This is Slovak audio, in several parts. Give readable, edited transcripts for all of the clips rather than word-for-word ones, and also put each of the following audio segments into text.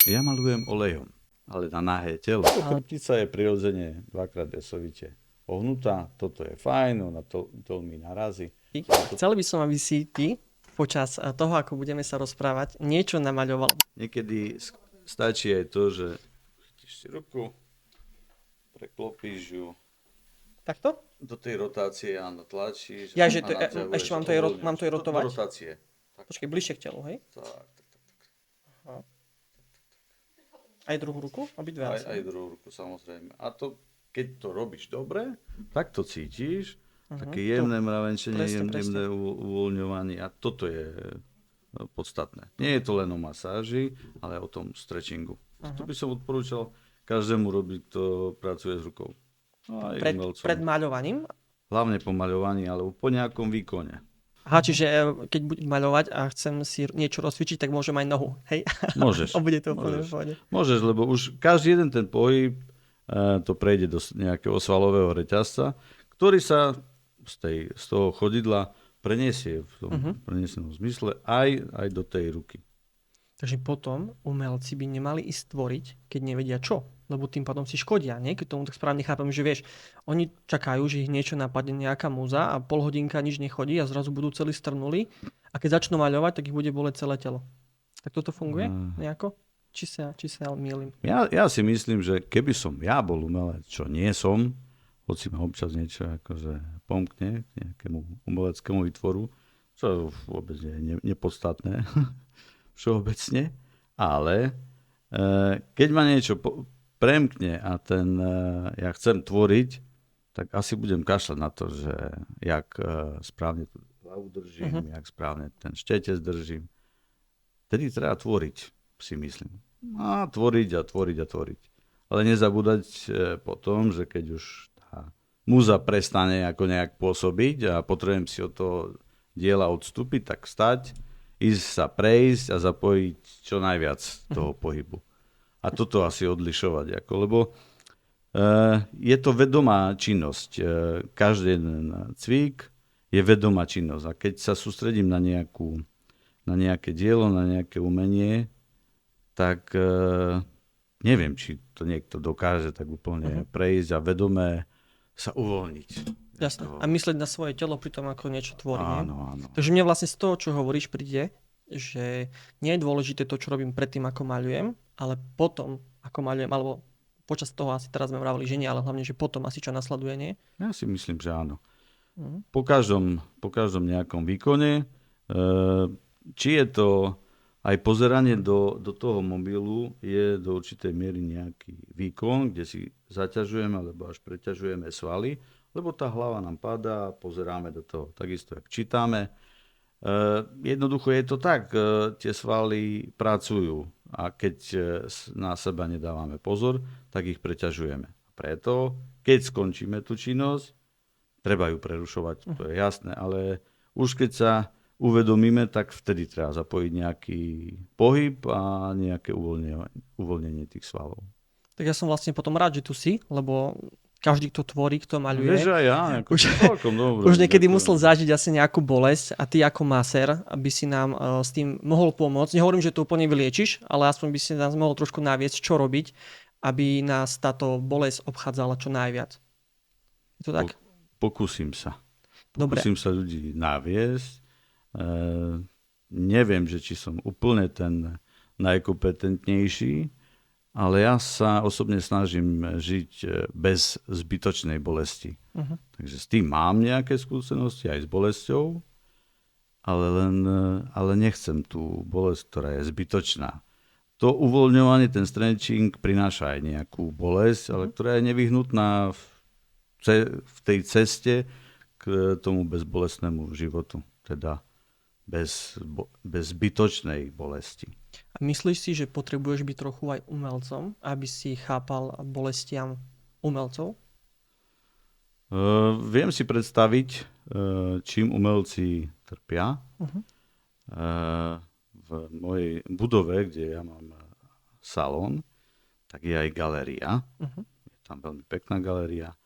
Ja malujem olejom, ale na nahé telo. Chrbtica je prirodzene dvakrát desovite ohnutá, toto je fajn, ona to mi narazí. Chcel by som, aby si ty počas toho, ako budeme sa rozprávať, niečo namaľoval. Niekedy stačí aj to, že chytíš si ruku, preklopíš ju Takto? do tej rotácie, áno, tlačíš Ja, a že to, naťahuješ, ešte mám to aj do rotovať. rotácie. Počkej, bližšie k telu, hej? Tak. Aj druhú ruku? Obidve asi. Aj druhú ruku, samozrejme. A to, keď to robíš dobre, tak to cítiš, také jemné mravenčenie, jemné uvoľňovanie a toto je podstatné. Nie je to len o masáži, ale o tom stretchingu. To by som odporúčal každému robiť, kto pracuje s rukou. No, aj pred maľovaním? Hlavne po maľovaní, alebo po nejakom výkone. Aha, čiže keď budem maľovať a chcem si niečo rozcvičiť, tak môžem aj nohu, hej? Môžeš. A bude to úplne v pohode. Môžeš, lebo už každý jeden ten pohyb to prejde do nejakého svalového reťazca, ktorý sa z toho chodidla preniesie v tom prenesenom zmysle aj do tej ruky. Takže potom umelci by nemali ísť tvoriť, keď nevedia čo. Lebo tým pádom si škodia, nie? Keď tomu tak správne chápem, že vieš, oni čakajú, že ich niečo napadne nejaká múza a pol hodinka nič nechodí a zrazu budú celí strnuli a keď začnú maľovať, tak ich bude boleť celé telo. Tak toto funguje nejako? Či sa mýlim? Ja si myslím, že keby som ja bol umelec, čo nie som, hoci ma občas niečo akože pomkne k nejakému umeleckému výtvoru, čo vôbec nie je nepodstatné všeobecne, ale keď ma niečo premkne a ja chcem tvoriť, tak asi budem kašľať na to, že jak správne tú hlavu držím, jak správne ten štetec držím. Tedy treba tvoriť, si myslím. A tvoriť. Ale nezabúdať potom, že keď už tá múza prestane ako nejak pôsobiť a potrebujem si od toho diela odstúpiť, tak stať, ísť sa prejsť a zapojiť čo najviac toho pohybu. A toto asi odlišovať, lebo je to vedomá činnosť. Každý jeden cvik je vedomá činnosť. A keď sa sústredím na nejaké dielo, na nejaké umenie, tak neviem, či to niekto dokáže tak úplne prejsť a vedomé sa uvoľniť. Jasné. A myslieť na svoje telo pri tom, ako niečo tvorí. Áno. Takže mne vlastne z toho, čo hovoríš, príde, že nie je dôležité to, čo robím predtým, ako maľujem, ale potom, ako maľujem, alebo počas toho asi teraz sme vravili, že nie, ale hlavne, že potom asi čo nasleduje, nie? Ja si myslím, že áno. Po každom nejakom výkone, či je to aj pozeranie do toho mobilu, je do určitej miery nejaký výkon, kde si zaťažujeme alebo až preťažujeme svaly, lebo tá hlava nám padá, pozeráme do toho. Takisto, jak čítame. Jednoducho je to tak, tie svaly pracujú a keď na seba nedávame pozor, tak ich preťažujeme. Preto, keď skončíme tú činnosť, treba ju prerušovať, to je jasné, ale už keď sa uvedomíme, tak vtedy treba zapojiť nejaký pohyb a nejaké uvoľnenie tých svalov. Tak ja som vlastne potom rád, že tu si, lebo každý, kto tvorí, kto maľuje, Vieš, aj ja, už niekedy musel zažiť asi nejakú bolesť a ty ako masér, aby si nám s tým mohol pomôcť. Nehovorím, že to úplne vyliečiš, ale aspoň by si nás mohol trošku naviesť, čo robiť, aby nás táto bolesť obchádzala čo najviac. Je to tak? Pokúsim sa. Dobre. Pokúsim sa ľudí naviesť. Neviem, že či som úplne ten najkompetentnejší, ale ja sa osobne snažím žiť bez zbytočnej bolesti. Takže s tým mám nejaké skúsenosti aj s bolesťou, ale nechcem tú bolesť, ktorá je zbytočná. To uvoľňovanie, ten stretching prináša aj nejakú bolesť, ale ktorá je nevyhnutná v tej ceste k tomu bezbolestnému životu. Teda bez zbytočnej bolesti. A myslíš si, že potrebuješ byť trochu aj umelcom, aby si chápal bolestiam umelcov? Viem si predstaviť, čím umelci trpia. V mojej budove, kde ja mám salón, tak je aj galéria. Je tam veľmi pekná galéria.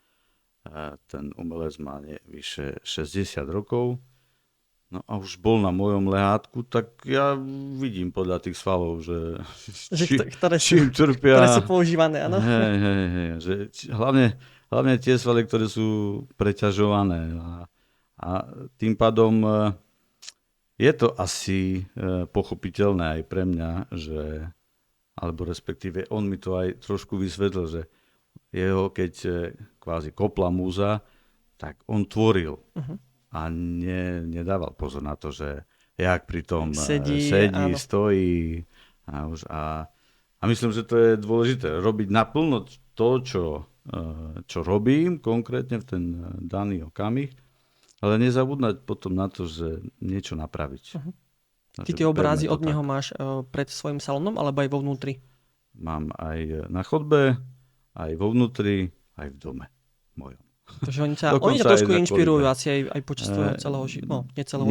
Ten umelec má vyše 60 rokov. No a už bol na mojom lehátku, tak ja vidím podľa tých svalov, že ktoré čím trpia. Ktoré sú používané, áno. Hej, že hlavne tie svaly, ktoré sú preťažované. A tým pádom je to asi pochopiteľné aj pre mňa, že, alebo respektíve on mi to aj trošku vysvetlil, že jeho, keď kvázi kopla múza, tak on tvoril. A nedával pozor na to, že jak pri tom sedí stojí. A myslím, že to je dôležité. Robiť naplno to, čo robím konkrétne v ten daný okamih, ale nezabúdať potom na to, že niečo napraviť. Ty tie obrazy od neho máš pred svojim salónom, alebo aj vo vnútri? Mám aj na chodbe, aj vo vnútri, aj v dome mojom. Takže oni ťa trošku inšpirujú asi aj počas tvojho celého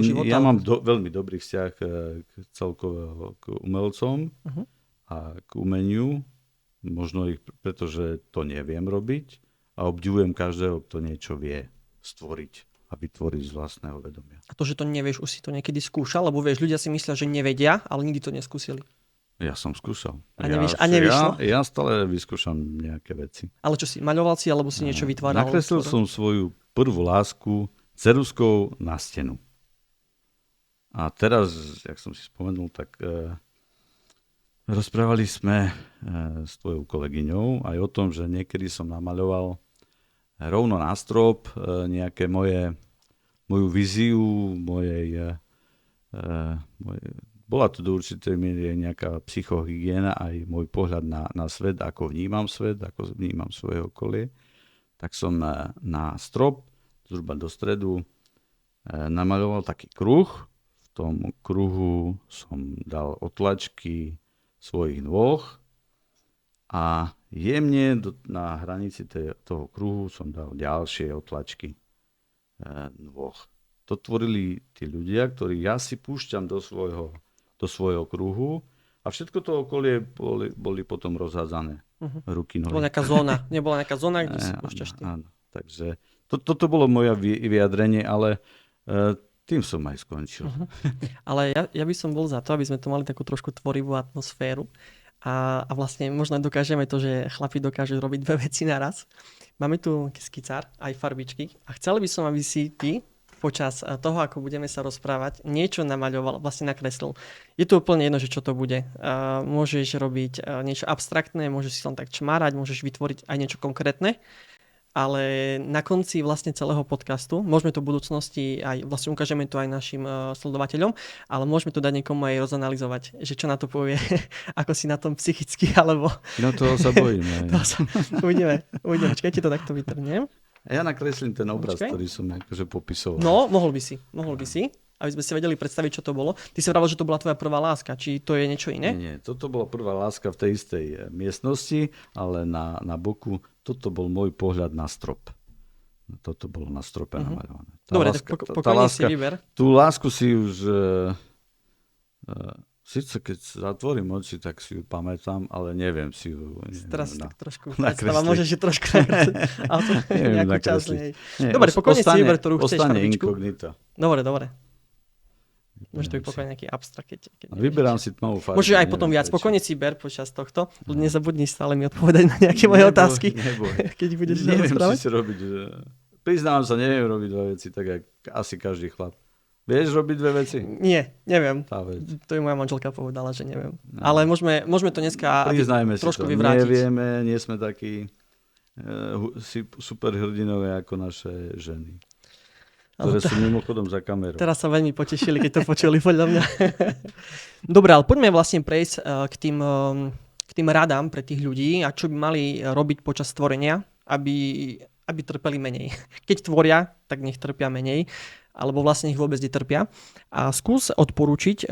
života. Ja mám veľmi dobrý vzťah celkovo k umelcom a k umeniu. Možno ich, pretože to neviem robiť a obdivujem každého, kto niečo vie stvoriť a vytvoriť z vlastného vedomia. A to, že to nevieš, už si to niekedy skúšal? Lebo vieš, ľudia si myslia, že nevedia, ale nikdy to neskúsili. Ja som skúšal. A nevyšlo? Ja stále vyskúšam nejaké veci. Ale čo si, maľoval si, alebo si niečo vytváral? Nakreslil som svoju prvú lásku ceruzkou na stenu. A teraz, jak som si spomenul, tak rozprávali sme s tvojou kolegyňou aj o tom, že niekedy som namaľoval rovno na strop nejaké moju víziu, bola to do určitej miery nejaká psychohygiena, aj môj pohľad na svet, ako vnímam svet, ako vnímam svoje okolie. Tak som na strop, zhruba do stredu, namaľoval taký kruh. V tom kruhu som dal otlačky svojich nôh a jemne na hranici toho kruhu som dal ďalšie otlačky nôh. To tvorili tí ľudia, ktorí ja si púšťam do svojho kruhu a všetko to okolie boli potom rozhádzané. Ruky, nohy. Nebola nejaká zóna, kde si púšťaš ty. Áno, takže toto bolo moje vyjadrenie, ale tým som aj skončil. Ale ja by som bol za to, aby sme tu mali takú trošku tvorivú atmosféru a vlastne možno dokážeme to, že chlapi dokážu robiť dve veci naraz. Máme tu skicár, aj farbičky a chcel by som, aby si ty počas toho, ako budeme sa rozprávať, niečo namaľoval, vlastne nakreslil. Je to úplne jedno, že čo to bude. Môžeš robiť niečo abstraktné, môžeš si len tak čmárať, môžeš vytvoriť aj niečo konkrétne, ale na konci vlastne celého podcastu, môžeme to v budúcnosti aj, vlastne ukážeme to aj našim sledovateľom, ale môžeme to dať niekomu aj rozanalizovať, že čo na to povie, ako si na tom psychicky, alebo... No toho sa bojím. Uvidíme. Čakajte, to takto vytrhnem. Ja nakreslím ten obraz, ktorý som akože popisoval. No, mohol by si, aby sme si vedeli predstaviť, čo to bolo. Ty si vravel, že to bola tvoja prvá láska, či to je niečo iné? Nie, toto bola prvá láska v tej istej miestnosti, ale na boku, toto bol môj pohľad na strop. Toto bolo na strope namaľované. Dobre, tak pokojne si vyber. Tú lásku si už... Sice keď zatvorím oči, tak si ju pamätám, ale neviem si ju... Teraz tak trošku predstava, môžeš ju trošku nakresliť. Ale to nejakú časť nej. Dobre, pokojne si vyber, ktorú chceš farbičku. Inkognito. Dobre. Môžeš to byť pokojne nejaký abstrakt. Vyberám si tmavú farbu. Môžeš aj potom viac. Pokojne si ber počas tohto. Nezabudni stále mi odpovedať na nejaké moje otázky. Keď budeš rozprávať. Neviem si robiť... Priznávam sa, neviem robiť dve veci, tak jak asi každý chlap. Vieš robiť dve veci? Nie, neviem. To je moja manželka povedala, že neviem. No. Ale môžeme to dneska trošku vyvrátiť. Nevieme, nie sme takí super hrdinovia ako naše ženy. Ktoré sú mimochodom za kamerou. Teraz sa veľmi potešili, keď to počuli podľa mňa. Dobre, ale poďme vlastne prejsť k tým radám pre tých ľudí a čo by mali robiť počas stvorenia, aby trpeli menej. Keď tvoria, tak nech trpia menej. Alebo vlastne ich vôbec netrpia. A skús odporúčiť,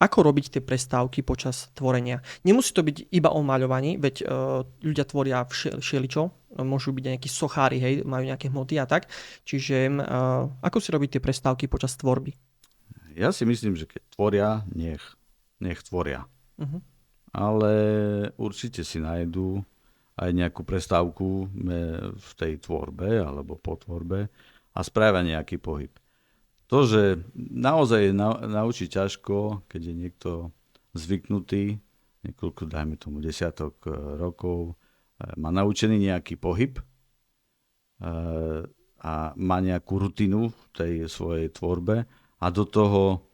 ako robiť tie prestávky počas tvorenia. Nemusí to byť iba o maľovaní, veď ľudia tvoria všeličo. Môžu byť nejakí sochári, hej, majú nejaké hmoty a tak. Čiže ako si robiť tie prestávky počas tvorby? Ja si myslím, že keď tvoria, nech tvoria. Ale určite si nájdú aj nejakú prestávku v tej tvorbe alebo po tvorbe a spravia nejaký pohyb. to, že naozaj je naučiť ťažko, keď je niekto zvyknutý, niekoľko, dajme tomu, desiatok rokov, má naučený nejaký pohyb a má nejakú rutinu v tej svojej tvorbe a do toho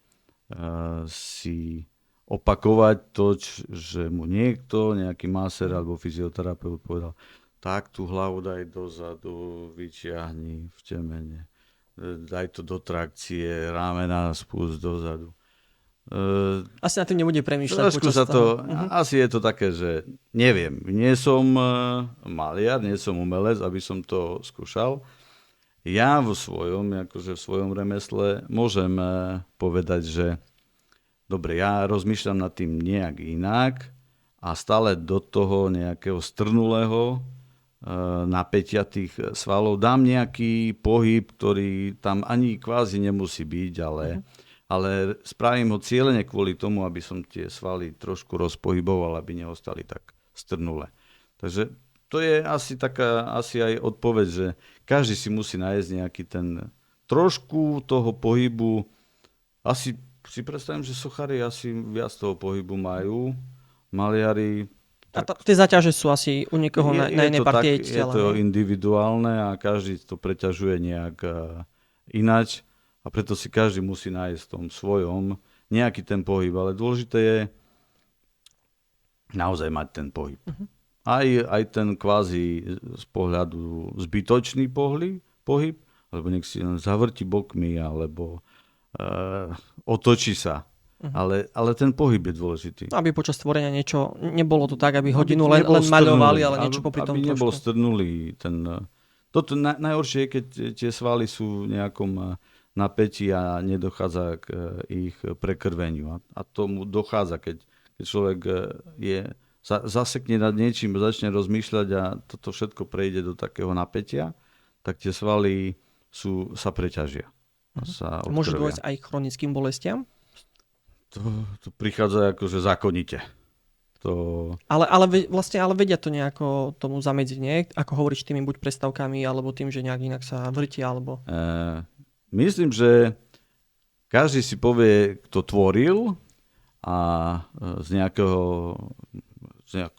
si opakovať to, že mu niekto, nejaký masér alebo fyzioterapeut povedal, tak tú hlavu daj dozadu, vyčiahni v temene, daj to do trakcie, ramena spust dozadu. Asi na tým nebude premýšľať Trošku sa to, asi je to také, že neviem, nie som maliar, nie som umelec, aby som to skúšal. Ja v svojom remesle môžem povedať, že dobre, ja rozmýšľam nad tým nejak inak a stále do toho nejakého strnulého napätia tých svalov dám nejaký pohyb, ktorý tam ani kvázi nemusí byť, ale spravím ho cieľene kvôli tomu, aby som tie svaly trošku rozpohyboval, aby neostali tak strnulé. Takže to je asi aj odpoveď, že každý si musí nájsť nejaký ten trošku toho pohybu. Asi si predstavím, že sochári asi viac toho pohybu majú, maliari. A tie zaťaže sú asi u niekoho na inej partie tela. Je to individuálne a každý to preťažuje nejak ináč a preto si každý musí nájsť v tom svojom nejaký ten pohyb, ale dôležité je naozaj mať ten pohyb. Aj ten kvázi z pohľadu zbytočný pohyb, alebo nech si zavrti bokmi, alebo otočí sa. Ale ten pohyb je dôležitý. Aby počas tvorenia niečo, nebolo to tak, aby hodinu len maľovali, ale niečo popri tom aby trošku. nebol strnulý. Toto najhoršie je, keď tie svaly sú v nejakom napätí a nedochádza k ich prekrveniu. A tomu dochádza, keď človek zasekne nad niečím, začne rozmýšľať a toto všetko prejde do takého napätia, tak tie svaly sa preťažia. Môže dôjsť aj k chronickým bolestiam? To prichádza akože zákonite. Ale vedia to nejako tomu zamedziť, nie? Ako hovoríš tými buď prestávkami, alebo tým, že nejak inak sa vrtia, alebo... Myslím, že každý si povie, kto tvoril a s nejakým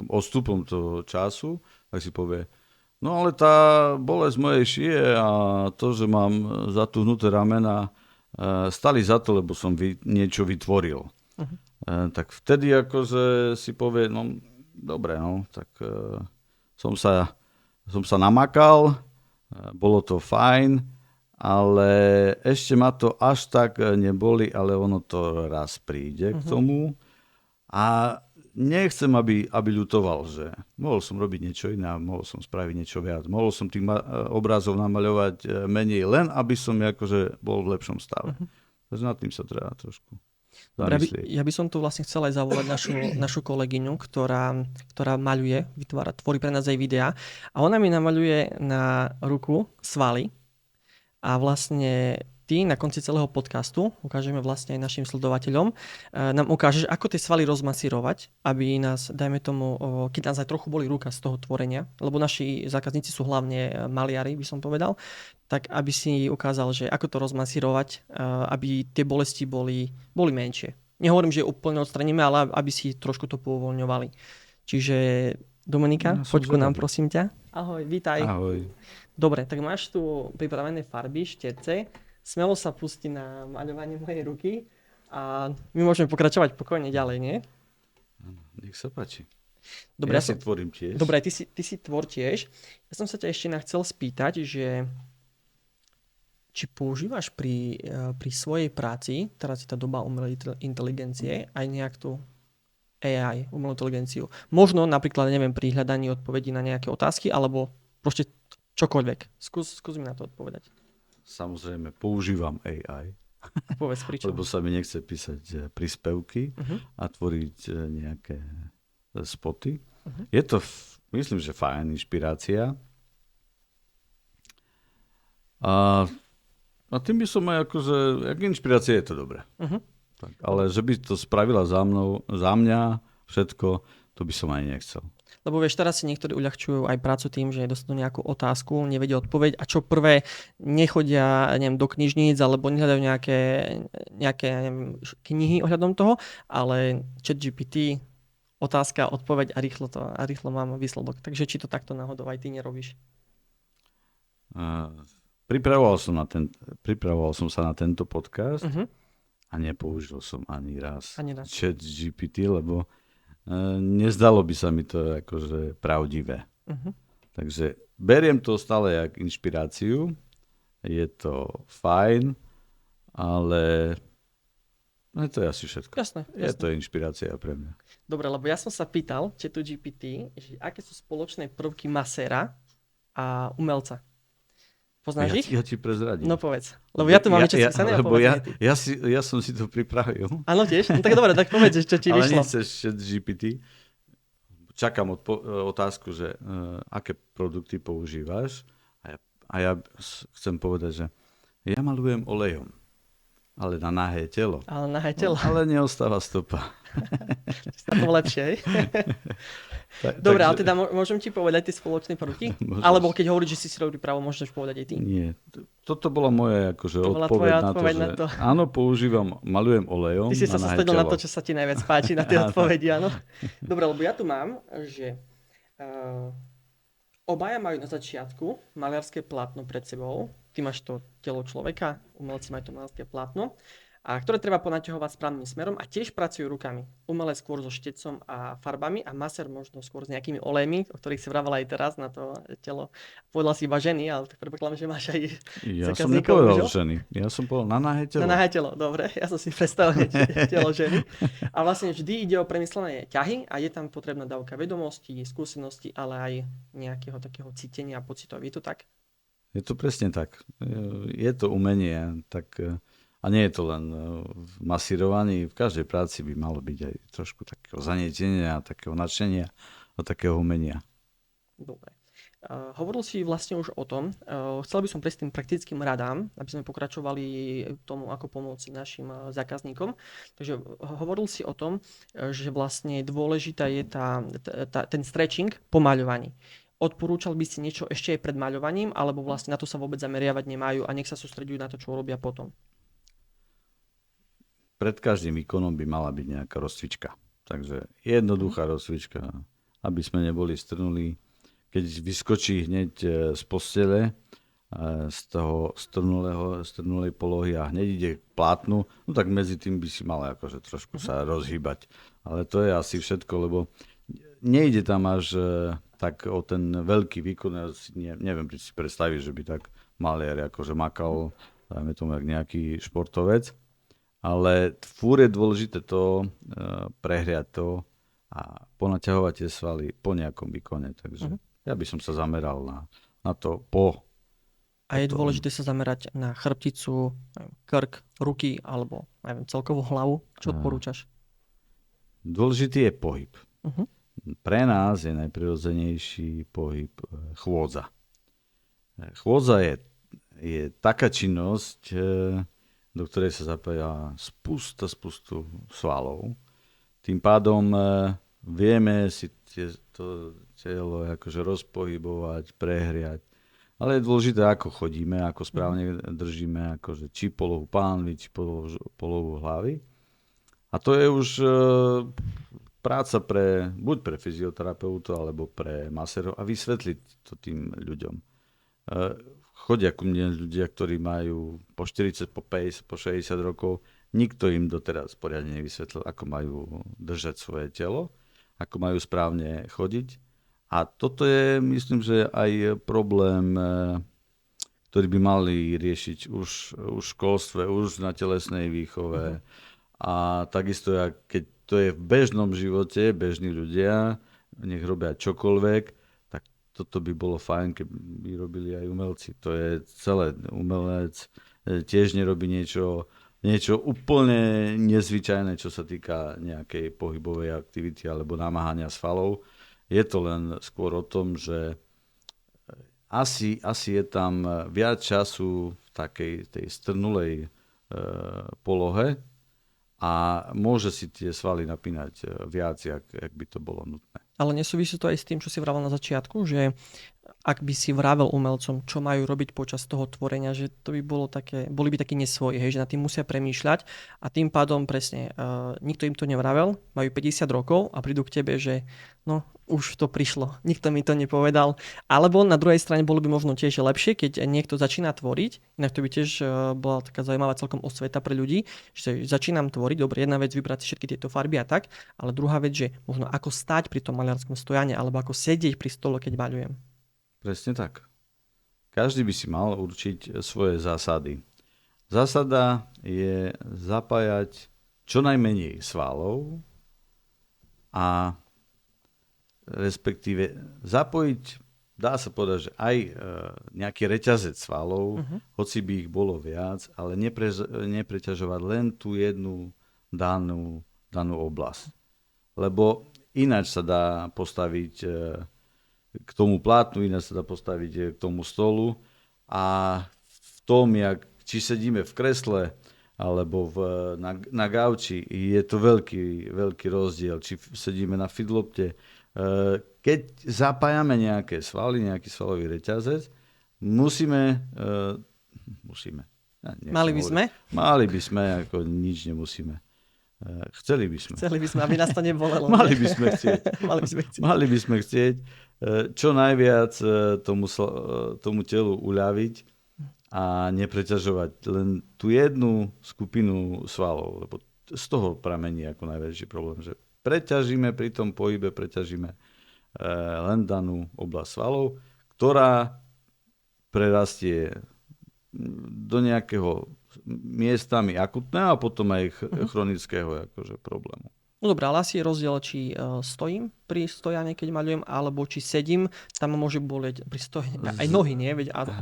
odstupom toho času, tak si povie, no ale tá bolesť mojej šie a to, že mám zatuhnuté ramena, stali za to, lebo som niečo vytvoril. Tak vtedy akože si povie, no dobre, tak som sa namakal, bolo to fajn, ale ešte ma to až tak neboli, ale ono to raz príde k tomu. A nechcem, aby ľutoval, že mohol som robiť niečo iné, mohol som spraviť niečo viac, mohol som tých obrázov namaľovať menej, len aby som akože bol v lepšom stave. Takže nad tým sa treba trošku zamyslieť. Ja by som tu vlastne chcel aj zavolať našu kolegyňu, ktorá maľuje, tvorí pre nás aj videá a ona mi namaľuje na ruku svaly a vlastne ty na konci celého podcastu, ukážeme vlastne aj našim sledovateľom, nám ukážeš, ako tie svaly rozmasírovať, aby nás, dajme tomu, keď nás aj trochu boli ruka z toho tvorenia, lebo naši zákazníci sú hlavne maliari, by som povedal, tak aby si ukázal, že ako to rozmasírovať, aby tie bolesti boli menšie. Nehovorím, že úplne odstraníme, ale aby si trošku to povoľňovali. Čiže Dominika, poď ku nám, prosím ťa. Ahoj, vítaj. Ahoj. Dobre, tak máš tu pripravené farby, štetce. Smelo sa pustiť na maľovanie mojej ruky a my môžeme pokračovať pokojne ďalej, nie? Nech sa páči. Dobre, ja si tvorím tiež. Dobre, ty si tvor tiež. Ja som sa ťa ešte chcel spýtať, že či používaš pri svojej práci, teraz je tá doba umelej inteligencie, aj nejak tú AI, umelú inteligenciu. Možno napríklad, neviem, pri hľadaní odpovedí na nejaké otázky, alebo proste čokoľvek. Skús mi na to odpovedať. Samozrejme, používam AI. Povedz pričom. Lebo sa mi nechce písať príspevky a tvoriť nejaké spoty. Je to, myslím, že fajn inšpirácia. A tým by som aj akože, jak inšpirácia je to dobré. Tak, ale že by to spravila za mňa všetko, to by som ani nechcel. Lebo vieš, teraz si niektorí uľahčujú aj prácu tým, že dostanú nejakú otázku, nevedia odpoveď a čo prvé nechodia, neviem, do knižníc alebo nehľadajú nejaké neviem, knihy ohľadom toho, ale ChatGPT, otázka, odpoveď a rýchlo mám výsledok. Takže či to takto náhodou aj ty nerobíš? Pripravoval som sa na tento podcast a nepoužil som ani raz ChatGPT, lebo nezdalo by sa mi to akože pravdivé. Takže beriem to stále jak inšpiráciu, je to fajn, ale to je asi všetko. Jasné. Je to inšpirácia pre mňa. Dobre, lebo ja som sa pýtal ChatGPT, že aké sú spoločné prvky maséra a umelca. Poznáš ich? Ja ti prezradím. No povedz. Lebo ja tu mám niečo spísané a povedz mi ty. Ja som si to pripravil. Áno tiež? No tak dobre, tak povedz, čo ti vyšlo. Ale nechceš ChatGPT. Čakám otázku, že aké produkty používaš a ja chcem povedať, že ja malujem olejom, ale na nahé telo. Ale nahé telo. Ale neostáva stopa. Na tom lepšie. Dobre, ale teda môžem ti povedať tie spoločné prvky? Môžeš. Alebo keď hovoríš, že si robí právo, môžeš povedať aj ty? Nie. Toto bola moja akože odpoveď na to, že áno, malujem olejom. Ty si sa sústredil na to, čo sa ti najviac páči na tie odpovedi, áno? Dobre, lebo ja tu mám, že obaja majú na začiatku maliarské plátno pred sebou. Ty máš to telo človeka, umelci majú to maliarské plátno. A ktoré treba ponaťahovať správnym smerom a tiež pracujú rukami. Umelec skôr so štecom a farbami a masér možno skôr s nejakými olejmi, o ktorých si vravala aj teraz na to telo. Povedala si iba ženy, ale tak predpokladám, že máš aj Ja som nepovedal ženy, ja som povedal na nahé telo. Na nahé telo, dobre, ja som si predstavil telo ženy. A vlastne vždy ide o premyslené ťahy a je tam potrebná dávka vedomostí, skúsenosti, ale aj nejakého takého cítenia a pocitov. Je to tak? Je to presne tak. Je to umenie, tak... A nie je to len v masírovaní, v každej práci by malo byť aj trošku takého zanietenia, takého nadšenia a takého umenia. Dobre. Hovoril si vlastne už o tom, chcel by som prejsť tým praktickým radám, aby sme pokračovali tomu, ako pomôcť našim zákazníkom. Takže hovoril si o tom, že vlastne dôležitá je ten stretching po maľovaní. Odporúčal by si niečo ešte aj pred maľovaním, alebo vlastne na to sa vôbec zameriavať nemajú a nech sa sústreďujú na to, čo robia potom? Pred každým výkonom by mala byť nejaká rozcvička. Takže jednoduchá rozcvička, aby sme neboli strnulí. Keď vyskočí hneď z postele, z toho strnulej polohy a hneď ide k plátnu, no tak medzi tým by si mal akože trošku sa rozhýbať. Ale to je asi všetko, lebo nejde tam až tak o ten veľký výkon. Ja neviem si predstaviť, že by tak maliar akože makal, dajme tomu jak nejaký športovec. Ale fúr je dôležité to prehriať to a ponaťahovať tie svaly po nejakom výkone. Takže ja by som sa zameral na to po. A je dôležité sa zamerať na chrbticu, krk, ruky alebo neviem, celkovú hlavu. Čo odporúčaš? Dôležitý je pohyb. Pre nás je najprirodzenejší pohyb chôdza. Chôdza je taká činnosť, do ktorej sa zapája spustu svalov. Tým pádom vieme si to telo akože rozpohybovať, prehriať. Ale je dôležité, ako chodíme, ako správne držíme, akože či polohu pánvy, či polohu hlavy. A to je už práca buď pre fyzioterapeuta, alebo pre masérov a vysvetliť to tým ľuďom. Chodia ku mne ľudia, ktorí majú po 40, po 50, po 60 rokov. Nikto im doteraz poriadne nevysvetlil, ako majú držať svoje telo, ako majú správne chodiť. A toto je, myslím, že aj problém, ktorý by mali riešiť už v školstve, už na telesnej výchove. A takisto, keď to je v bežnom živote, bežní ľudia, nech robia čokoľvek, toto by bolo fajn, keby robili aj umelci. To je celé. Umelec tiež nerobí niečo úplne nezvyčajné, čo sa týka nejakej pohybovej aktivity alebo namáhania svalov. Je to len skôr o tom, že asi je tam viac času v takej tej strnulej polohe a môže si tie svaly napínať viac, jak by to bolo nutné. Ale nesúvisí to aj s tým, čo si vravel na začiatku, že ak by si vravel umelcom, čo majú robiť počas toho tvorenia, že to by bolo také, boli by takí nesvoji, hej, že nad tým musia premýšľať a tým pádom presne, nikto im to nevravel, majú 50 rokov a prídu k tebe, že no už to prišlo, nikto mi to nepovedal. Alebo na druhej strane bolo by možno tiež lepšie, keď niekto začína tvoriť, inak to by tiež bola taká zaujímavá celkom osveta pre ľudí, že začínam tvoriť, dobre, jedna vec vybrať si všetky tieto farby a tak, ale druhá vec, že možno ako stáť pri tom maliarskom stojane alebo ako sedieť pri stole, keď maľujem. Presne tak. Každý by si mal určiť svoje zásady. Zásada je zapájať čo najmenej svalov a respektíve zapojiť, dá sa povedať, že aj nejaký reťazec svalov, hoci by ich bolo viac, ale nepreťažovať len tú jednu danú oblasť. Lebo ináč sa dá postaviť k tomu plátnu, ináč sa dá postaviť k tomu stolu a v tom, či sedíme v kresle alebo na gauči, je to veľký rozdiel, či sedíme na fidlopte. Keď zapájame nejaké svaly, nejaký svalový reťazec, musíme. Mali by sme? Mali by sme, ako nič nemusíme. Chceli by sme. Chceli by sme, aby nás to nebolelo. Mali by sme chcieť. Mali by sme chcieť čo najviac tomu telu uľaviť a nepreťažovať len tú jednu skupinu svalov, lebo z toho pramení ako najväčší problém, že preťažíme pri tom pohybe, len danú oblasť svalov, ktorá prerastie do nejakého miestami akutného a potom aj chronického akože problému. No dobré, ale asi je rozdiel, či stojím pri stojane, keď maľujem, alebo či sedím, tam môže boleť pri stojane. Aj nohy, nie?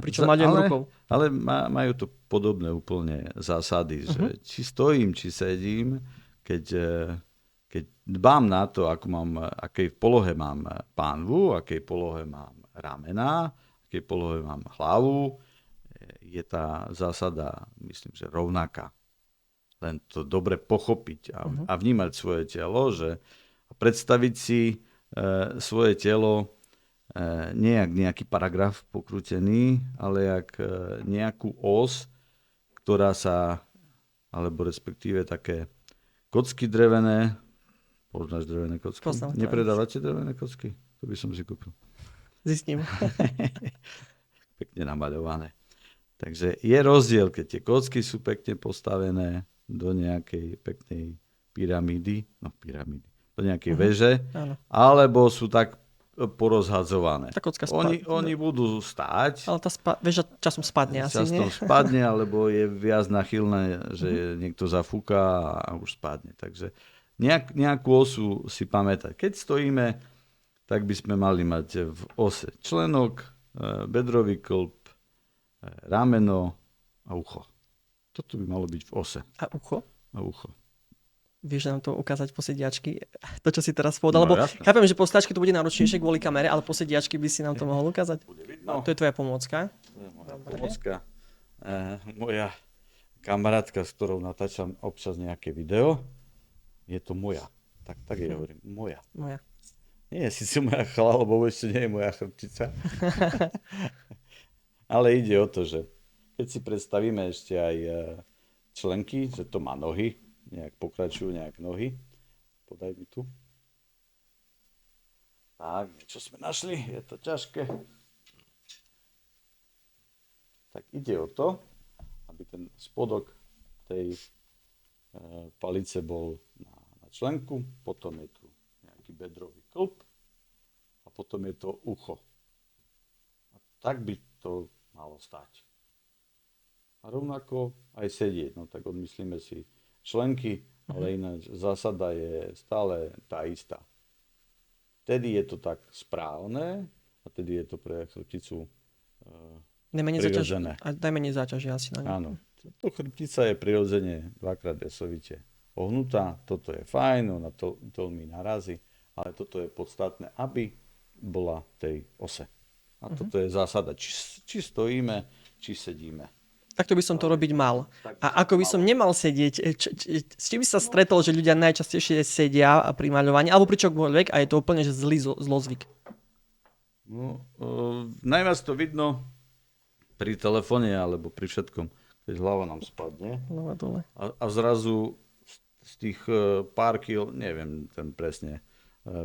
Pričom maľujem rukou. Ale majú to podobné úplne zásady, že či stojím, či sedím, keď dbám na to, akej polohe mám pánvu, akej polohe mám ramená, akej polohe mám hlavu, je tá zásada, myslím, že rovnaká. Len to dobre pochopiť a vnímať svoje telo, že predstaviť si svoje telo nie jak nejaký paragraf pokrútený, ale jak nejakú os, ktorá sa, alebo respektíve také kocky drevené. Poznáš drevené kocky? Poznám. Nepredávate drevené kocky? To by som si kúpil. Zistím. Pekne namaľované. Takže je rozdiel, keď tie kocky sú pekne postavené do nejakej peknej pyramídy, do nejakej veže, alebo sú tak porozhadzované. Tá kocka oni budú stáť. Ale tá väža časom spadne asi, nie? Časom spadne, alebo je viac nachylné, že niekto zafúka a už spadne. Takže nejakú osu si pamätať. Keď stojíme, tak by sme mali mať v ose členok, bedrový kĺb, rameno a ucho. Toto by malo byť v ose. A ucho? A ucho. Vieš nám to ukázať po sediačky? To, čo si teraz povedal? Lebo chápem, že po stáčke to bude náročnejšie kvôli kamere, ale po sediačky by si nám to mohol ukázať? Bude vidno. To je tvoja pomôcka. Moja pomôcka. Moja kamarátka, s ktorou natáčam občas nejaké video, je to moja. Tak ja hovorím. Moja. Nie je síce moja chala, lebo ešte nie je moja chrbtica. Ale ide o to, že keď si predstavíme ešte aj členky, že to má nohy, nejak pokračujú nejak nohy. Podaj mi tu. Tak, čo sme našli? Je to ťažké. Tak ide o to, aby ten spodok tej palice bol na členku, potom je tu nejaký bedrový kĺb a potom je to ucho. A tak by to malo stať. A rovnako aj sedieť. No tak odmyslíme si členky, ale ináč zásada je stále tá istá. Vtedy je to tak správne a vtedy je to pre chrbticu prirodzené. A najmenej záťaže asi na ňu. Áno. To chrbtica je prirodzene dvakrát jasovite ohnutá. Toto je fajn, ona to mi narazí, ale toto je podstatné, aby bola v tej ose. A toto je zásada, či stojíme, či sedíme. Takto by som to robiť mal. A ako by som nemal sedieť, s čím by sa stretol, že ľudia najčastejšie sedia pri maľovaní, alebo pri čokoľvek a je to úplne že zlozvyk? No, najviac to vidno pri telefóne alebo pri všetkom, keď hlava nám spadne a zrazu z tých pár kil, neviem ten presne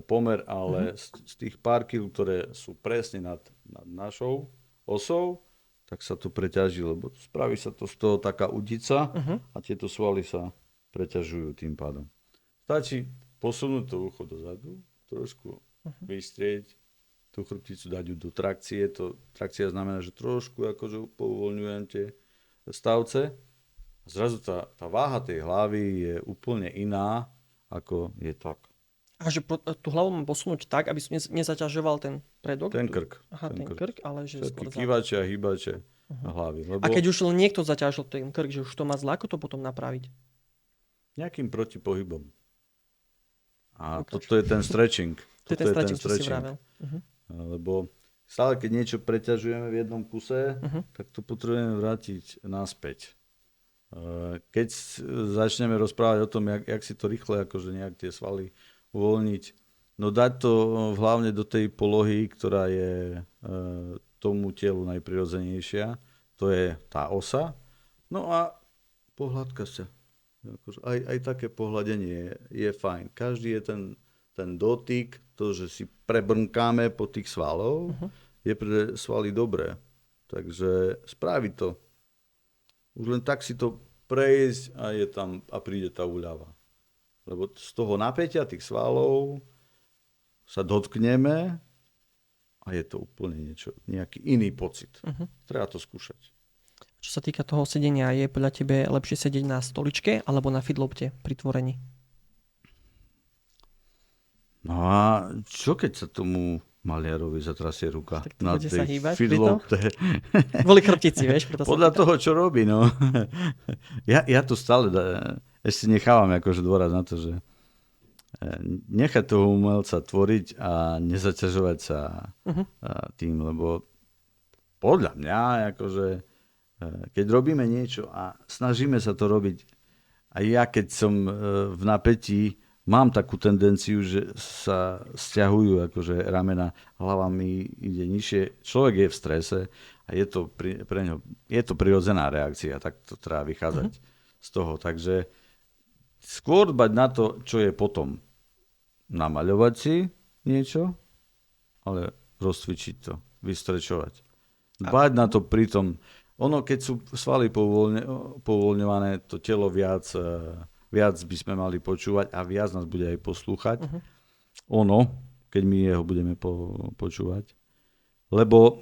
pomer, ale z tých pár kil, ktoré sú presne nad našou osou, tak sa to preťaží, lebo spraví sa to z toho taká udica a tieto svaly sa preťažujú tým pádom. Stačí posunúť to ucho dozadu, trošku vystrieť tú chrbticu, dať ju do trakcie. Trakcia znamená, že trošku akože pouvoľňujem tie stavce. Zrazu tá váha tej hlavy je úplne iná, ako je tak. A že tú hlavu mám posunúť tak, aby som nezaťažoval ten predok? Ten krk. Aha, ten krk, ale že všetky skôr kývače a hýbače hlavy. Lebo a keď už len niekto zaťažil ten krk, že už to má zle, ako to potom napraviť? nejakým protipohybom. A toto je ten stretching. To je ten stretching, čo si vravel. Lebo stále, keď niečo preťažujeme v jednom kuse, tak to potrebujeme vrátiť naspäť. Keď začneme rozprávať o tom, jak si to rýchle akože nejak tie svaly uvoľniť, no dať to hlavne do tej polohy, ktorá je tomu telu najprirodzenejšia, to je tá osa. No a pohľadka sa. Aj také pohľadenie je fajn. Každý je ten dotyk, to, že si prebrnkáme po tých svalov, je pre svaly dobré. Takže spraví to. Už len tak si to prejsť a je tam a príde tá úľava. Lebo z toho napätia tých svalov sa dotkneme a je to úplne nejaký iný pocit. Treba to skúšať. Čo sa týka toho sedenia, je podľa tebe lepšie sedieť na stoličke alebo na feedlopte pri tvorení? No a čo keď sa tomu maliarovi zatrasie ruka? Tak to na bude sa tej hýbať feedlopte? Kvôli chrbtici, vieš? Podľa toho, čo robí, no. Ja to stále ešte nechávam akože dôraz na to, že nechať toho umelca tvoriť a nezaťažovať sa tým, lebo podľa mňa, akože, keď robíme niečo a snažíme sa to robiť, a ja keď som v napätí, mám takú tendenciu, že sa sťahujú akože ramena, hlava mi ide nižšie, človek je v strese a je to pre ňo, je to prirodzená reakcia, tak to treba vychádzať z toho. Takže skôr dbať na to, čo je potom. Namaľovať si niečo, ale rozcvičiť to, vystrečovať. Dbať na to pritom. Ono, keď sú svaly povoľňované, to telo viac by sme mali počúvať a viac nás bude aj poslúchať. Ono, keď my jeho budeme počúvať. Lebo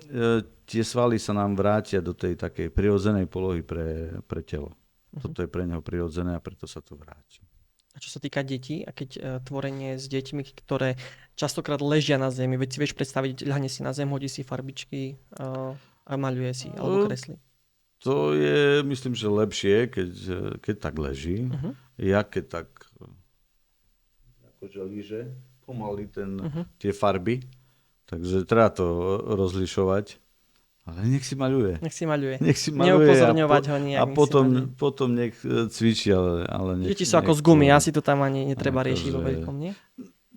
tie svaly sa nám vrátia do tej takej prirodzenej polohy pre telo. Toto je pre neho prirodzené a preto sa to vráti. A čo sa týka detí, a keď tvorenie s deťmi, ktoré častokrát ležia na zemi, veď si vieš predstaviť, ľahne si na zem, hodí si farbičky a maľuje si, alebo kreslí. To je, myslím, že lepšie, keď tak leží. Ja keď tak akože líže pomaly tie farby, takže treba to rozlišovať. Ale nech si maľuje. Nech si maľuje. Neupozorňovať ho nejak. A potom nech cvičí, ale nech... Deti sú ako z gumy, asi to tam ani netreba riešiť vo veľkom, nie?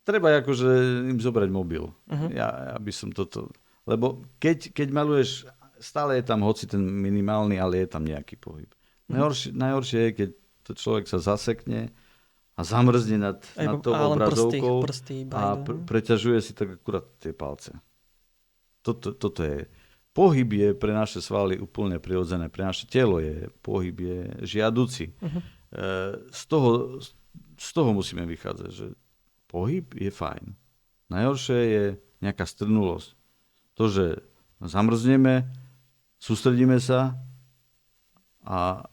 Treba akože im zobrať mobil. Ja by som toto... Lebo keď maľuješ, stále je tam hoci ten minimálny, ale je tam nejaký pohyb. Najhoršie je, keď to človek sa zasekne a zamrzne nad tou obrazovkou a preťažuje si tak akurát tie palce. Toto je... Pohyb je pre naše svaly úplne prirodzené. Pre naše telo je pohyb je žiaduci. Z toho musíme vychádzať, že pohyb je fajn. Najhoršie je nejaká strnulosť. To, že zamrzneme, sústredíme sa a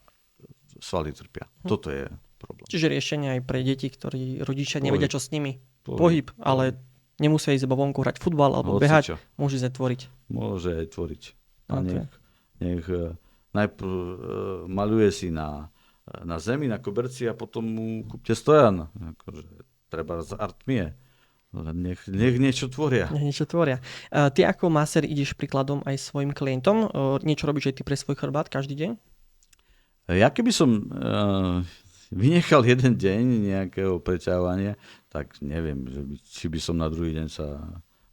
svaly trpia. Toto je problém. Čiže riešenie aj pre deti, ktorí rodičia nevedia, čo s nimi. Pohyb, ale nemusia ísť iba vonku hrať futbal alebo behať, môže aj tvoriť. Môže aj tvoriť. A nech najprv maľuje si na zemi, na koberci a potom mu kúpte stojan. Akože, treba z Artmie. Nech niečo tvoria. Ty ako masér ideš príkladom aj svojim klientom? Niečo robíš aj ty pre svoj chrbát každý deň? Ja keby som vynechal jeden deň nejakého preťahovania, tak neviem, či by som na druhý deň sa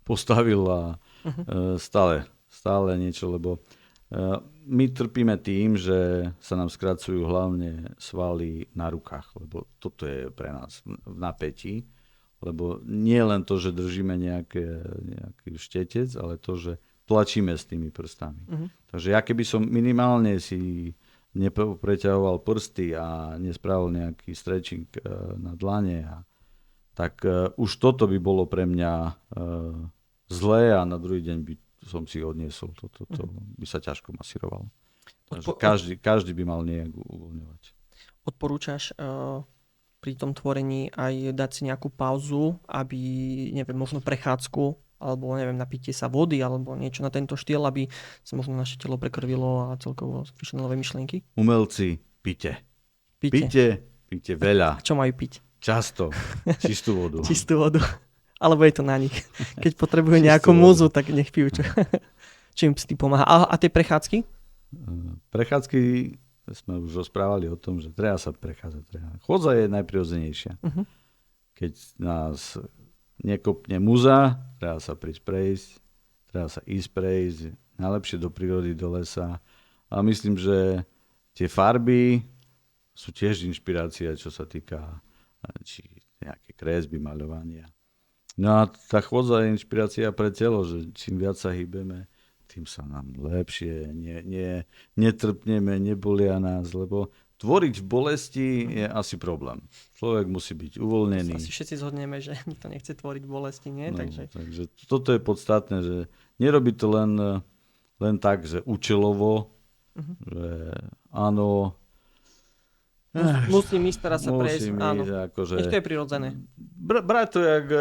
postavil a stále niečo, lebo my trpíme tým, že sa nám skracujú hlavne svaly na rukách, lebo toto je pre nás v napätí, lebo nie len to, že držíme nejaký štetec, ale to, že tlačíme s tými prstami. Takže ja keby som minimálne si nepreťahoval prsty a nespravil nejaký stretching na dlane, tak už toto by bolo pre mňa zlé a na druhý deň by som si odniesol. Toto by sa ťažko masírovalo. Takže každý by mal nejak uvoľňovať. Odporúčaš pri tom tvorení aj dať si nejakú pauzu, aby, neviem, možno prechádzku, alebo neviem, napitie sa vody, alebo niečo na tento štýl, aby sa možno naše telo prekrvilo a celkovo prišli nové myšlienky? Umelci, pite veľa. A čo majú piť? Často. Čistú vodu. Čistú vodu. Alebo je to na nich. Keď potrebujú nejakú múzu, tak nech pijú. Čo im s tým pomáha. A tie prechádzky? Prechádzky sme už rozprávali o tom, že treba sa prechádzať. Chôdza je najprirodzenejšia. Keď nás nekopne múza, treba sa prísť prejsť, treba sa ísť prejsť, najlepšie do prírody, do lesa. A myslím, že tie farby sú tiež inšpirácia, čo sa týka či nejaké kresby, maľovania. No a tá chôdza je inšpirácia pre telo, že čím viac sa hýbeme, tým sa nám lepšie, netrpneme, nebolia nás, lebo tvoriť v bolesti je asi problém. Človek musí byť uvoľnený. Asi všetci zhodneme, že nikto nechce tvoriť v bolesti, nie? No, takže toto je podstatné, že nerobiť to len tak, že účelovo, že áno, musím ísť, teraz sa prejsť. Áno. Akože, nech to je prirodzené. Brať to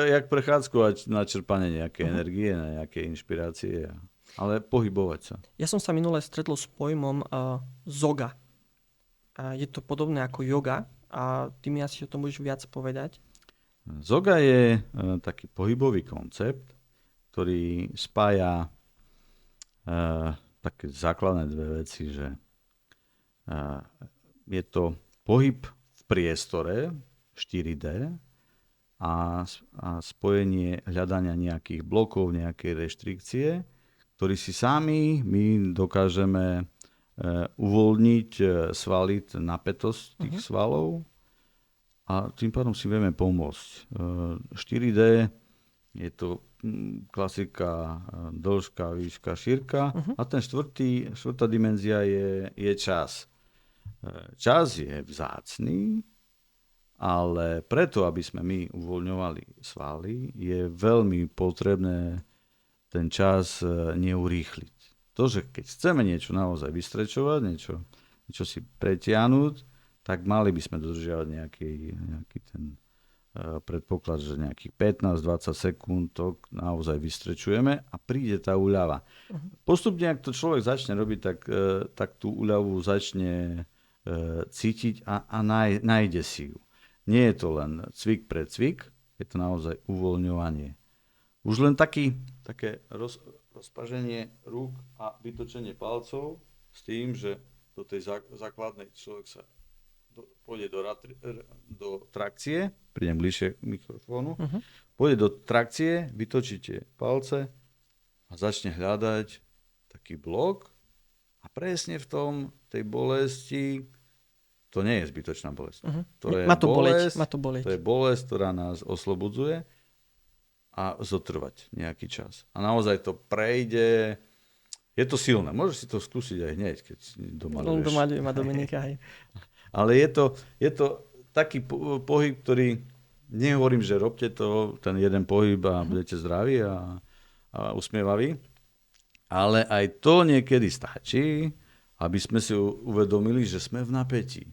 jak prechádzku a na čerpanie nejakej energie, na nejaké inšpirácie, ale pohybovať sa. Ja som sa minule stretol s pojmom zoga. Je to podobné ako yoga a ty mi asi o tom budeš viac povedať. Zoga je taký pohybový koncept, ktorý spája také základné dve veci, že je to pohyb v priestore 4D a spojenie hľadania nejakých blokov, nejakej reštrikcie, ktorý si sami my dokážeme uvoľniť svaly, napätosť tých svalov a tým pádom si vieme pomôcť. 4D je to klasika dĺžka, výška, šírka a ten štvrtá dimenzia je čas. Čas je vzácny, ale preto, aby sme my uvoľňovali svaly, je veľmi potrebné ten čas neurýchliť. To, že keď chceme niečo naozaj vystrečovať, niečo si pretiahnuť, tak mali by sme dodržiavať nejaký ten predpoklad, že nejakých 15-20 sekúnd to naozaj vystrečujeme a príde tá úľava. Postupne, ak to človek začne robiť, tak tú úľavu začne cítiť a nájde si ju. Nie je to len cvik pre cvik, je to naozaj uvoľňovanie. Už len také rozpaženie rúk a vytočenie palcov s tým, že do tej základnej človek sa pôjde do trakcie, prídem bližšie k mikrofónu, pôjde do trakcie, vytočíte palce a začne hľadať taký blok a presne v tej bolesti to nie je zbytočná bolesť. To je má to bolesť, boleť. To je bolesť, ktorá nás oslobodzuje a zotrvať nejaký čas. A naozaj to prejde, je to silné. Môžeš si to skúsiť aj hneď, keď doma ľuješ. Doma Dominika, hej. Ale je to taký pohyb, ktorý, nehovorím, že robte ten jeden pohyb a budete zdraví a usmievaví, ale aj to niekedy stačí, aby sme si uvedomili, že sme v napätí.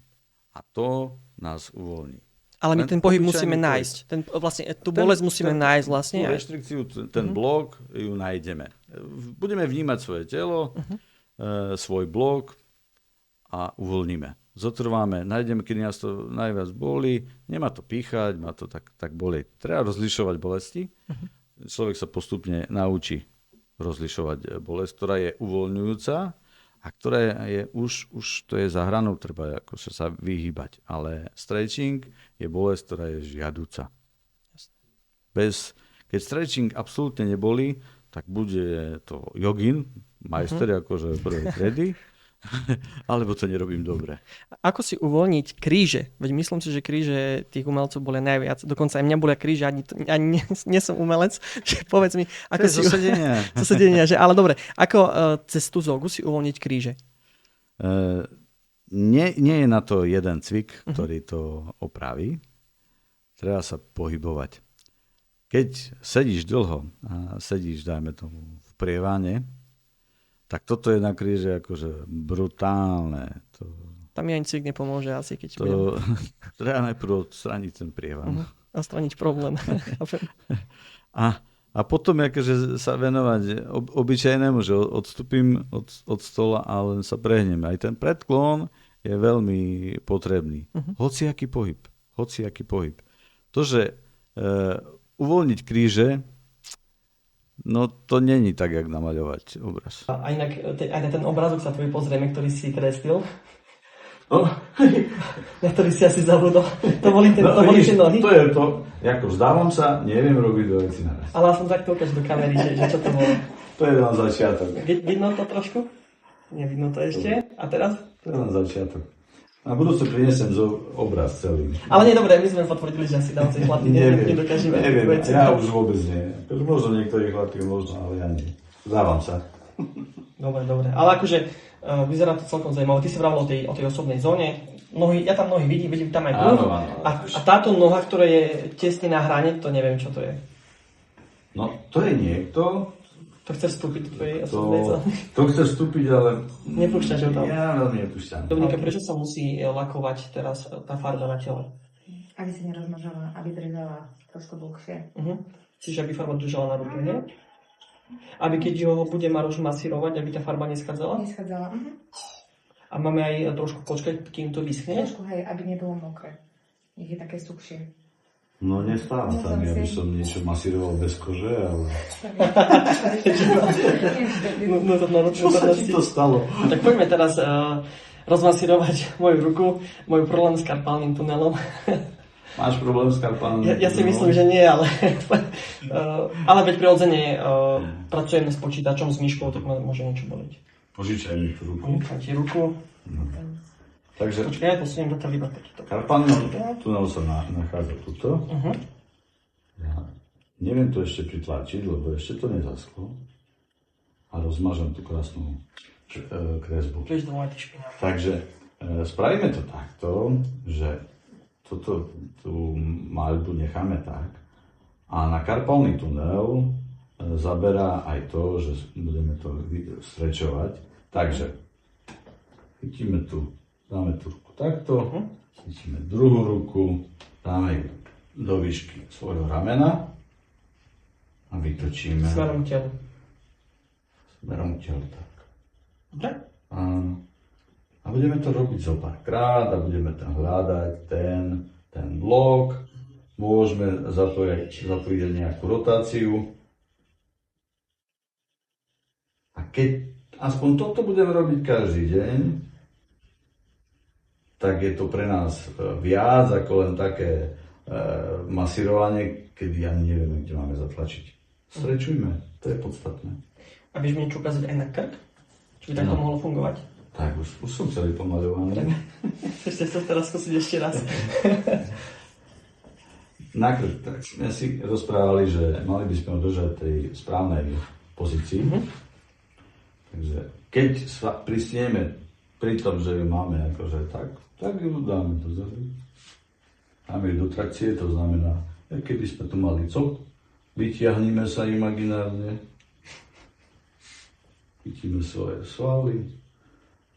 A to nás uvoľní. Ale my ten pohyb musíme nájsť. Tú bolesť musíme nájsť vlastne. Tú reštrikciu, ten blok, ju nájdeme. Budeme vnímať svoje telo, svoj blok a uvoľníme. Zotrváme, nájdeme, keď nás to najviac bolí, nemá to píchať, má to tak bolieť. Treba rozlišovať bolesti. Človek sa postupne naučí rozlišovať bolesť, ktorá je uvoľňujúca a a ktoré je už to je za hranou, treba akože sa vyhýbať. Ale stretching je bolesť, ktorá je žiaduca. Keď stretching absolútne nebolí, tak bude to jogin, majster akože prvej triedy, alebo to nerobím dobre. Ako si uvoľniť kríže? Veď myslím si, že kríže tých umelcov boli najviac. Dokonca aj mňa bolia kríže, ani nie som umelec. Že povedz mi, ako si... Zosedenia, že... Ale dobre, ako cez tú zogu si uvoľniť kríže? Nie je na to jeden cvik, ktorý to opraví. Treba sa pohybovať. Keď sedíš dlho a sedíš, dajme tomu, v prievane, tak toto je na kríže akože brutálne. Tam mi ani cvik nepomôže asi, keď treba najprv odstrániť ten prievan. Odstrániť problém. a potom akože sa venovať obyčajnému, že odstúpim od stola a len sa prehnem. Aj ten predklon je veľmi potrebný. Hociaký pohyb. To, že uvoľniť kríže, no to není tak, jak namaľovať obraz. A inak aj na ten obrázok sa tvoj pozrieme, ktorý si kreslil. Na ktorý si asi zabudol. To boli tie nohy. To je to. Ako vzdávam sa, neviem robiť dve veci naraz. Ale som takto ukáž do kamery, že čo to bolo. To je len začiatok. Vidno to trošku? Nevidno to ešte. A teraz? To je len začiatok. Na budúce prinesem obraz celý. Ale nie, dobre, my sme potvrdili, že asi naozaj chlapí nedokážeme. Neviem, ja už vôbec nie. Možno niektorých chlapí, ale ja nie. Dávam sa. Dobre. Ale akože vyzerá to celkom zaujímavé. Ty si vravel o tej osobnej zóne. Nohy, ja tam nohy vidím tam aj kruh. A táto noha, ktorá je tesne na hrane, to neviem, čo to je. No, to je niekto. To chce vstúpiť do tvojej osobnej zóny. To chce vstúpiť, ale... Nepúšťaš ho tam. Ja veľmi nepúšťam. Dominika, prečo sa musí lakovať teraz tá farba na tele? Aby sa nerozmažala, aby držala trošku dlhšie. Čiže aby farba držala na ruke, nie? Aby keď ho bude Maroš masírovať, aby tá farba neschádzala? Neschádzala, A máme aj trošku počkať, kým to vyschne? Trošku, hej, aby nebolo mokré. Nech je také suchšie. No nestáva sa mi, aby som niečo masíroval bez kože, ale... Čo sa ti to stalo? Tak poďme teraz rozmasírovať moju ruku, môj problém s karpálnym tunelom. Máš problém s karpálnym tunelom? Ja si myslím, že nie, ale... ale veď prirodzene pracujeme s počítačom, s myškou, tak ma môže niečo boleť. Požičaj mi tú ruku. Požičaj ti ruku. No. Takže... Počkaj, ja posuniem do toho takýto. Karpálny tunel sa nachádza tuto. Ja neviem to ešte pritlačiť, lebo ešte to nezaschlo. A rozmažem tú krásnu kresbu. Takže spravíme to takto, že tú maľbu necháme tak. A na karpálny tunel zaberá aj to, že budeme to strečovať. Takže chytíme tu. Dáme tú ruku takto, chytíme druhú ruku, dáme ju do výšky svojho ramena a vytočíme. Smerom k telu. Smerom k telu, tak. Dobre. A budeme to robiť zo párkrát a budeme tam hľadať ten blok. Môžeme zapojiť nejakú rotáciu. A keď aspoň toto budeme robiť každý deň, tak je to pre nás viac ako len také masírovanie, kedy ani nevieme, kde máme zatlačiť. Strečujme, to je podstatné. A vieš mi niečo ukázať aj na krk? Či by takto mohlo fungovať? Tak, už som celý pomaľovaný. Chcete sa teraz skúsiť ešte raz? Na krk, tak sme si rozprávali, že mali by sme ho držať tej správnej pozícii. Takže keď sa prisnieme pri tom, že ju máme akože tak ju dáme do zadu. Dáme ju do trakcie, to znamená, keby sme tu mali cop, vytiahneme sa imaginárne, chytíme svoje svaly,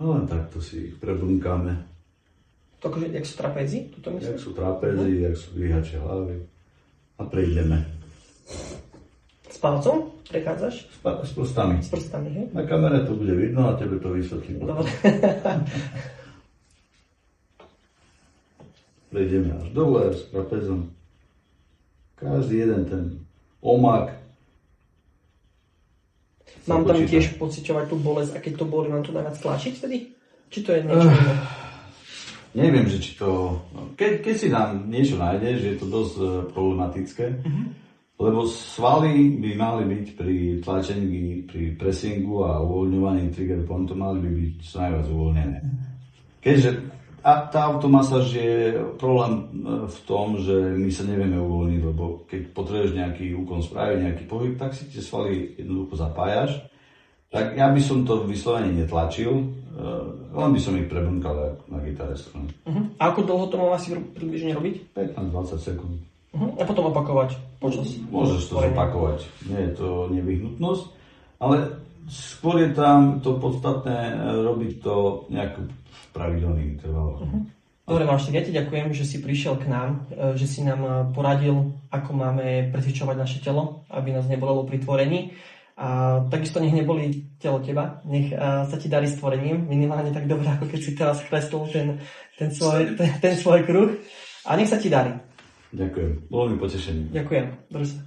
no len takto si ich prebrnkáme. To akože, jak sú trapézy? Jak sú trapézy, jak sú dvíhačie hlavy a prejdeme. S palcom prechádzaš? S prstami. S prstami, hej? Na kamere to bude vidno a tebe to vysvetlím. Dobre. Prejdeme až dole s trapezom. Každý jeden ten omak Mám tam počíta. tiež pociťovať tú bolesť a keď to boli, mám to najviac tlačiť vtedy? Či to je niečo iné? Neviem, že či to... Keď si tam niečo nájdeš, je to dosť problematické, lebo svaly by mali byť pri tlačení, pri pressingu a uvoľňovaní trigger pointu mali by byť čo najviac uvoľnené. Keďže tá automasáž je problém v tom, že my sa nevieme uvoľniť, lebo keď potrebuješ nejaký úkon spraviť, nejaký pohyb, tak si tie svaly jednoducho zapájaš. Tak ja by som to vyslovene netlačil, len by som ich prebrnkal na gitare strany. A ako dlho to mám asi približne robiť? 15-20 sekúnd. A potom opakovať počas. Môžeš to tvorenia. zopakovať, nie je to nevyhnutnosť, ale skôr je tam to podstatné robiť to nejak v pravidelných intervaloch. Dobre, Marštek, ja ti ďakujem, že si prišiel k nám, že si nám poradil, ako máme precvičovať naše telo, aby nás nebolelo pri tvorení. A takisto nech nebolí telo teba, nech sa ti darí s tvorením, minimálne tak dobre, ako keď si teraz chrestol ten svoj kruh. A nech sa ti darí. Ďakujem, bolo mi potešením. Ďakujem. Drž sa.